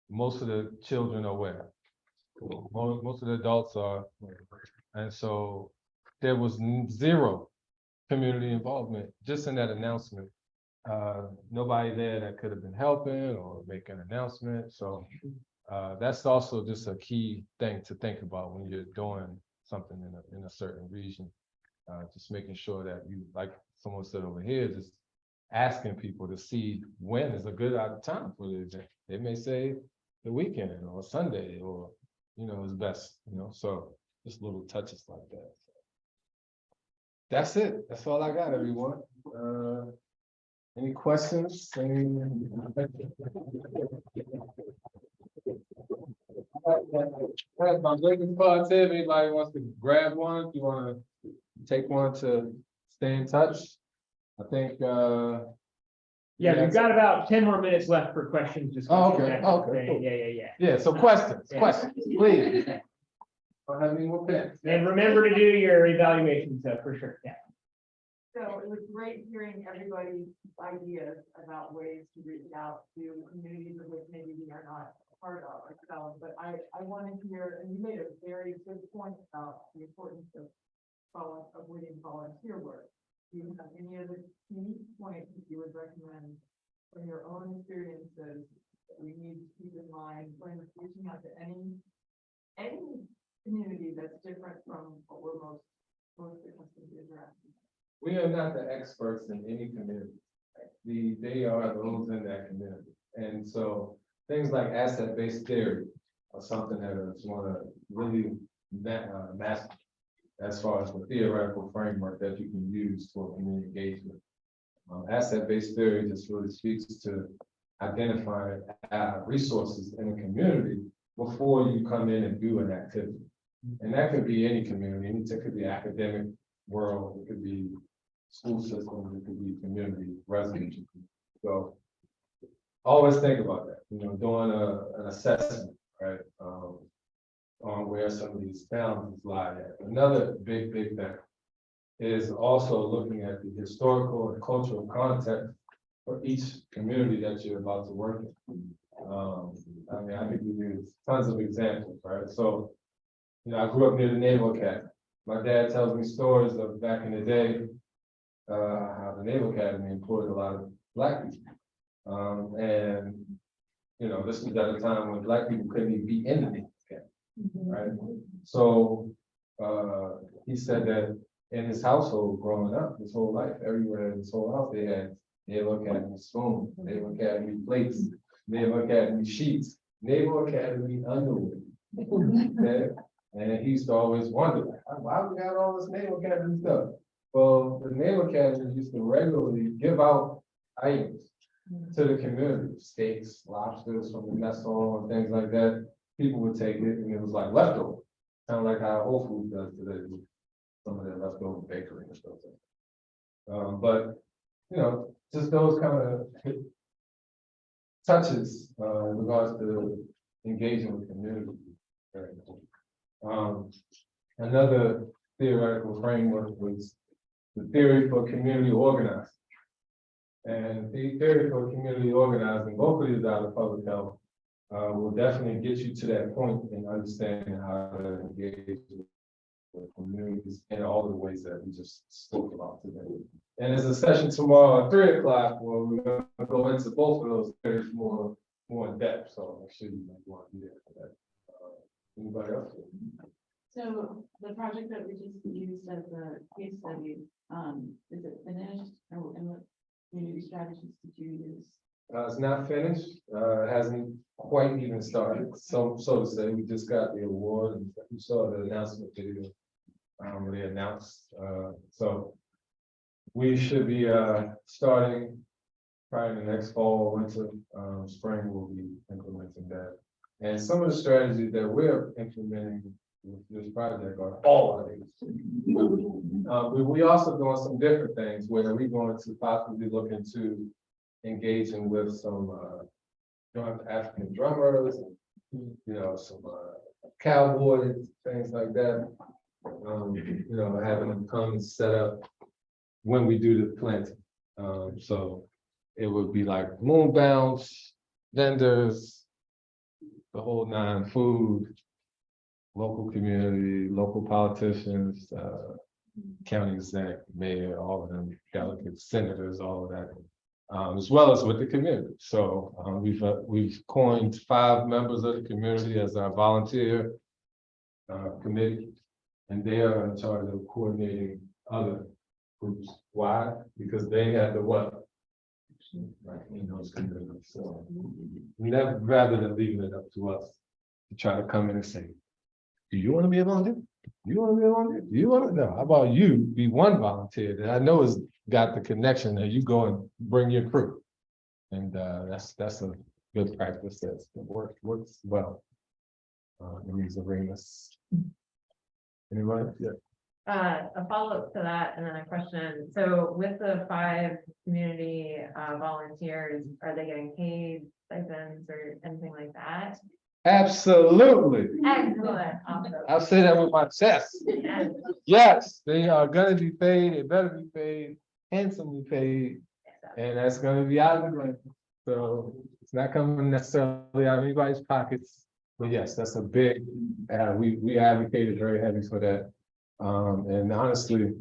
Most of the children are aware. Most of the adults are. And so there was zero community involvement just in that announcement. Nobody there that could have been helping or making an announcement. So that's also just a key thing to think about when you're doing something in a certain region. Just making sure that you, like someone said over here, just asking people to see when is a good out of time for the event. They may say the weekend or Sunday or, you know, is best, you know, so just little touches like that. That's it. That's all I got, everyone. Any questions? My business cards here, if anybody wants to grab one, if you want to take one to stay in touch. I think, Yeah, we've got about 10 more minutes left for questions. Okay, cool. Yeah. Yeah, so questions, please. Don't have any more pens. And remember to do your evaluations, for sure, yeah. So it was great hearing everybody's ideas about ways to reach out to communities of which maybe we are not part of ourselves, but I want to hear, and you made a very good point about the importance of winning volunteer work. Do you have any other key points that you would recommend from your own experiences that we need to keep in mind when reaching out to any community that's different from what we're most accustomed to interacting? We are not the experts in any community. They are those in that community. And so things like asset-based theory are something that I just want to really master as far as the theoretical framework that you can use for community engagement. Asset-based theory just really speaks to identifying resources in a community before you come in and do an activity. And that could be any community, it could be academic world, it could be school systems, it could be community residential. So always think about that, you know, doing an assessment, right? On where some of these boundaries lie at. Another big thing is also looking at the historical and cultural context for each community that you're about to work in. I mean, I could give you tons of examples, right? So, you know, I grew up near the Naval Academy. My dad tells me stories of back in the day, how the Naval Academy employed a lot of Black people. And, you know, this was at a time when Black people couldn't even be in the Naval Academy, right? So he said that in his household growing up, his whole life, everywhere in his whole house, they had Naval Academy spoon, Naval Academy plates, Naval Academy sheets, Naval Academy underwear. Okay? And he used to always wonder, why we got all this Naval Academy stuff? Well, the Naval Academy used to regularly give out items to the community, steaks, lobsters from the mess hall and things like that. People would take it and it was like leftover, kind of like how Whole Foods does today with some of their leftover bakery and stuff. But, you know, just those kind of touches in regards to engaging with community. Very important. Another theoretical framework was the theory for community organizing. And the theory for community organizing, both of these out of public health, will definitely get you to that point in understanding how to engage with communities in all the ways that we just spoke about today. And there's a session tomorrow at 3 o'clock where we're going to go into both of those theories more in depth. So I'm sure you might want to be there for that. Anybody else? So the project that we just used as a case study, is it finished? And what community strategies did you use? It's not finished. It hasn't quite even started. So to say, we just got the award and you saw the announcement video. Where they announced. So we should be starting probably the next fall, winter, spring. We'll be implementing that. And some of the strategies that we're implementing with this project are all of these. We also doing some different things where we're going to possibly look into engaging with some African drummers and you know, some cowboys, things like that. You know, having them come and set up when we do the planting. So it would be like moon bounce, vendors, the whole nine, food, local community, local politicians, county exec, mayor, all of them, delegates, senators, all of that. As well as with the community. So we've coined 5 members of the community as our volunteer committee, and they are in charge of coordinating other groups. Why? Because they have the what? Right, in those communities. So never, rather than leaving it up to us to try to come in and say, do you want to be a volunteer? Do you want to be a volunteer? Do you want to? No, how about you be one volunteer that I know has got the connection and you go and bring your crew. And that's a good practice that works well in these arenas. Anybody? Yeah. A follow-up to that and then a question. So with the 5 community volunteers, are they getting paid stipends or anything like that? Absolutely. Excellent. Awesome. I'll say that with my chest. Yes, they are gonna be paid. They better be paid, handsomely paid, and that's gonna be out of the grant. So it's not coming necessarily out of anybody's pockets. But yes, that's a big, we advocated very heavy for that. And honestly,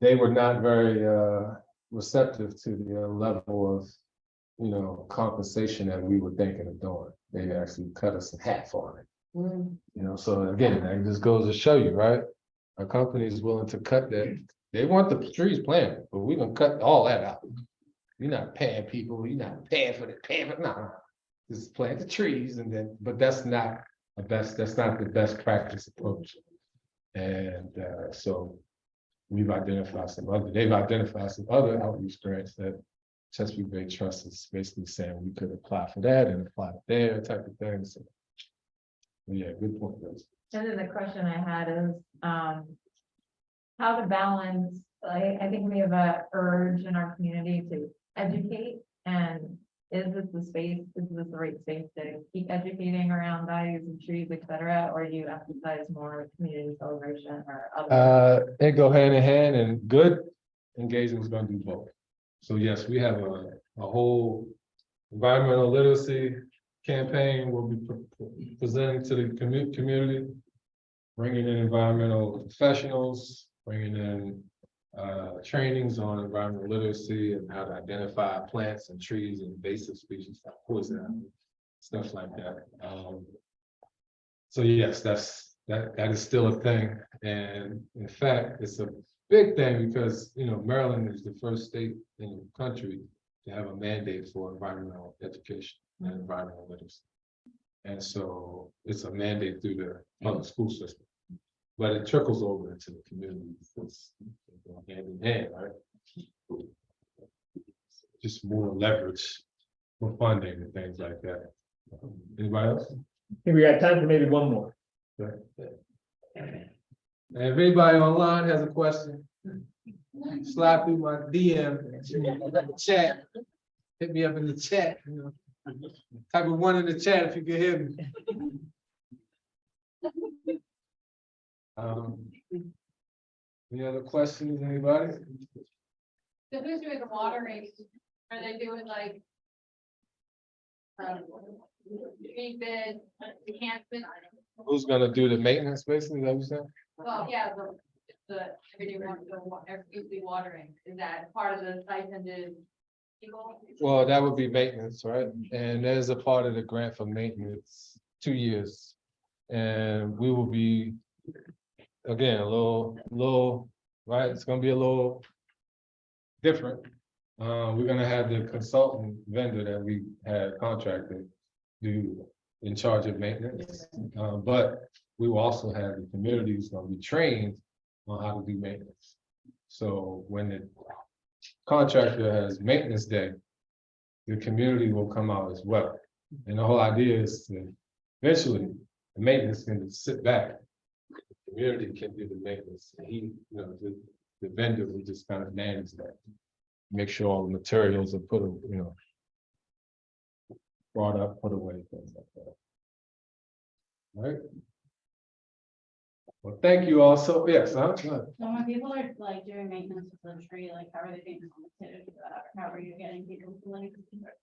they were not very receptive to the level of, you know, compensation that we were thinking of doing. They actually cut us in half on it. You know, so again, that just goes to show you, right? A company is willing to cut that. They want the trees planted, but we're gonna cut all that out. You're not paying people, you're not paying for no. Just plant the trees and then, but that's not the best practice approach. And so they've identified some other outreach grants that Chesapeake Bay Trust is basically saying we could apply for that and apply there type of thing. So yeah, good point. And then the question I had is how to balance, I think we have a urge in our community to educate, and is this the right space to keep educating around values of trees, et cetera, or do you emphasize more community celebration or other? They go hand in hand, and good engagement is going to do both. So yes, we have a whole environmental literacy campaign we'll be presenting to the community, bringing in environmental professionals, bringing in trainings on environmental literacy and how to identify plants and trees and invasive species like poison, stuff like that. So yes, that is still a thing, and in fact, it's a big thing because, you know, Maryland is the first state in the country to have a mandate for environmental education and environmental literacy. And so it's a mandate through the public school system, but it trickles over into the community. It's hand in hand, right? Just more leverage for funding and things like that. Anybody else? I think we got time for maybe one more. And if anybody online has a question, slide through my DM, chat, hit me up in the chat. You know, type of one in the chat if you can hear me. Any other questions, anybody? So who's doing the watering? Are they doing like tree bed enhancement? Who's gonna do the maintenance, basically, is that what you're saying? Well, yeah, the everyday watering, is that part of the stipended people? Well, that would be maintenance, right? And there's a part of the grant for maintenance, 2 years. And we will be, again, a little, right? It's gonna be a little different. We're gonna have the consultant vendor that we had contracted do in charge of maintenance. But we will also have the community who's gonna be trained on how to do maintenance. So when the contractor has maintenance day, the community will come out as well. And the whole idea is to eventually the maintenance can sit back. The community can do the maintenance. And the vendor will just kind of manage that. Make sure all the materials are put, brought up, put away, things like that. All right. Well, thank you all. So, yes, So when people are like doing maintenance of the tree, like how are they being compensated for that? Or how are you getting people to like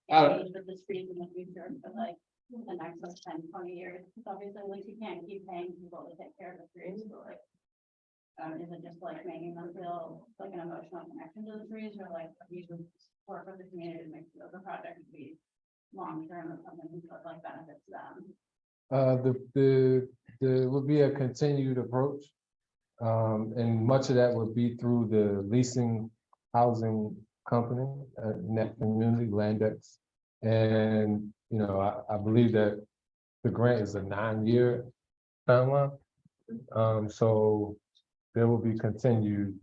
engage with the trees in the future for like the next like 10, 20 years? Because obviously like you can't keep paying people to take care of the trees, but like is it just like making them feel like an emotional connection to the trees, or like you should work with the community to make sure the project would be long-term or something that like benefits them? There would be a continued approach. And much of that would be through the leasing housing company in that community, Landex. And, you know, I believe that the grant is a 9-year timeline. So there will be continued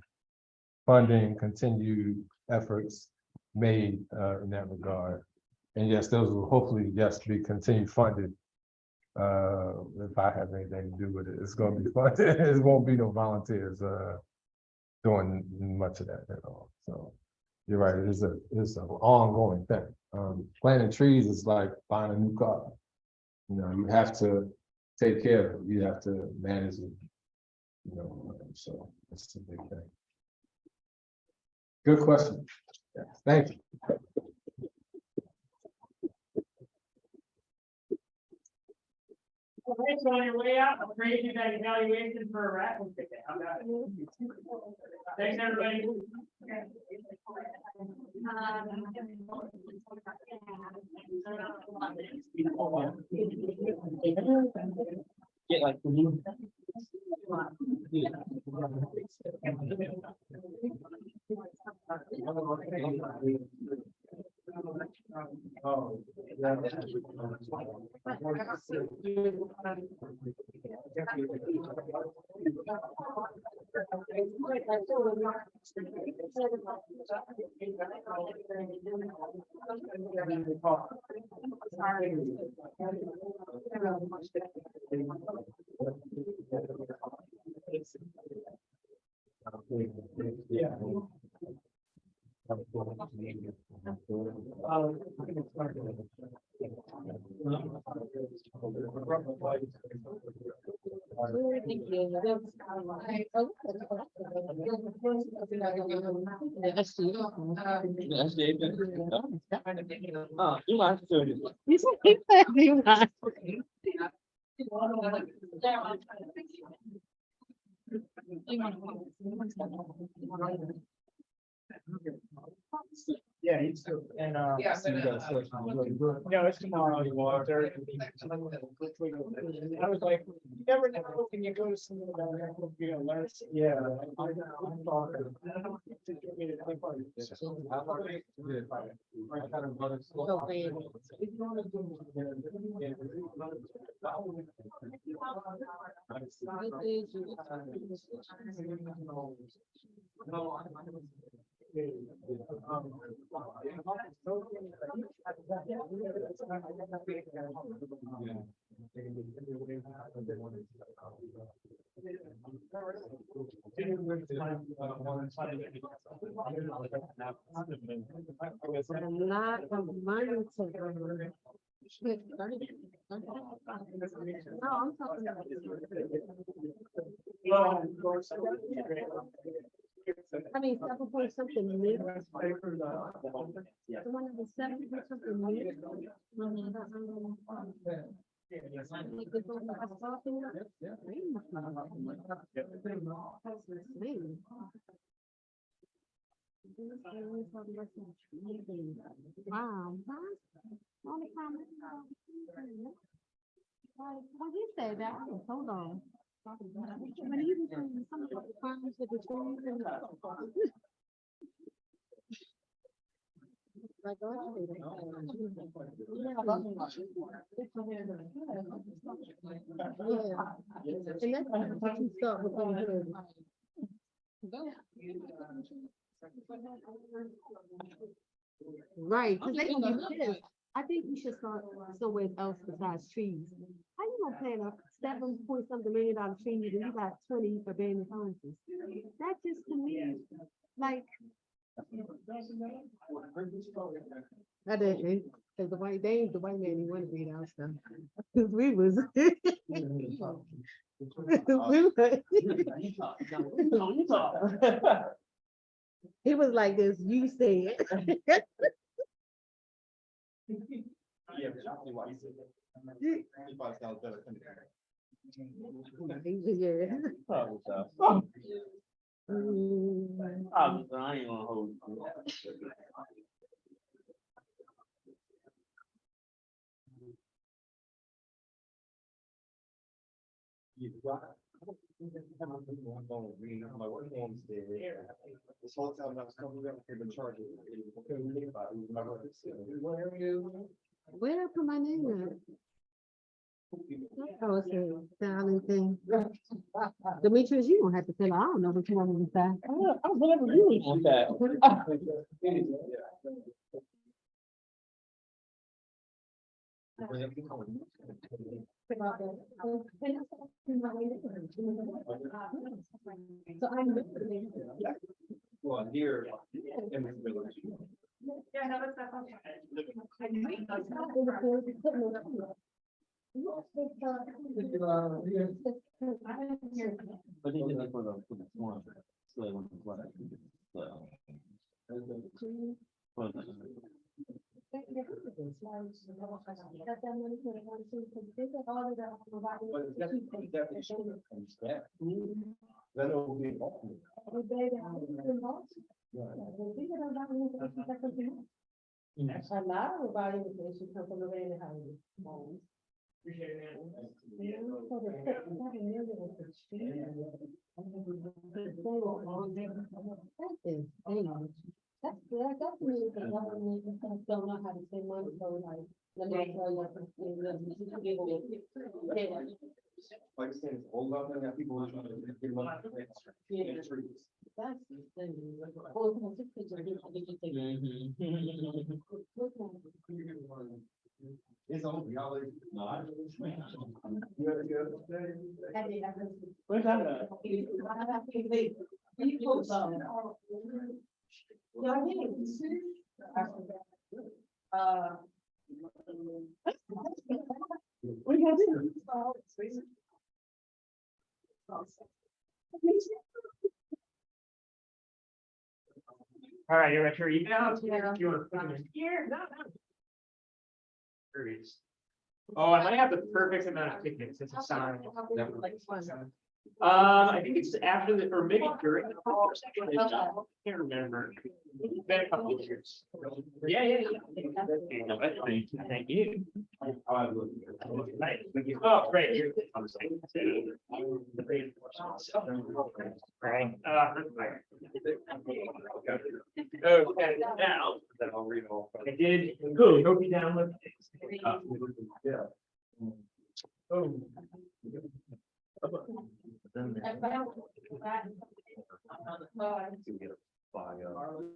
funding, continued efforts made in that regard. And yes, those will hopefully, yes, be continued funded. If I have anything to do with it, it's gonna be fun. It won't be no volunteers doing much of that at all. So you're right, it's an ongoing thing. Planting trees is like buying a new car. You know, you have to take care of it, you have to manage it, you know, so it's a big thing. Good question. Yeah, thank you. So on your way out, I'll create you that evaluation for a raffle ticket. How about it? Thanks, everybody. Get like yeah. Yeah, he's too. And yeah, no, it's tomorrow. I was like, you never know when you go to some of the, you're gonna learn. Yeah. I mean, 7 point something new. The one that was 7 point something new. Wow. Only comment. What you say that? Hold on. When you were saying some of the farms with the trees and like, and that's what you start with them good. Right, because they can be pissed. I think you should start somewhere else besides trees. How you gonna plant a 7 point something $1 million tree and you got 20 abandoned houses? That just to me, like. I didn't. Cause the white man, he wanted to read our stuff. Cause we was. we like- He was like this, you said. Yeah. This whole time I was coming up, they've been charging. Where I put my name at? Oh, it's a styling thing. Demetrius, you don't have to fill out. I don't know what you want me to say. I was whatever you want that. So I'm. Well, here. Yeah, no, that's not. A lot of evaluation come from the way the house. Appreciate it, That's me, the government don't know how to say money, so like, let me tell you. Like I said, it's old up and people are trying to get money. That's the thing. It's on reality. Not. Where's that? What do you guys do? All right, you're at your email. You want to put it in here? No. Curious. Oh, I might have the perfect amount of tickets. It's a sign. I think it's after the, or maybe during the. I can't remember. It's been a couple of years. Yeah. Thank you. Oh, great. Here's the right. Okay, now. Then I'll read all. I did. Good. Hope you download. Yeah. Oh. Then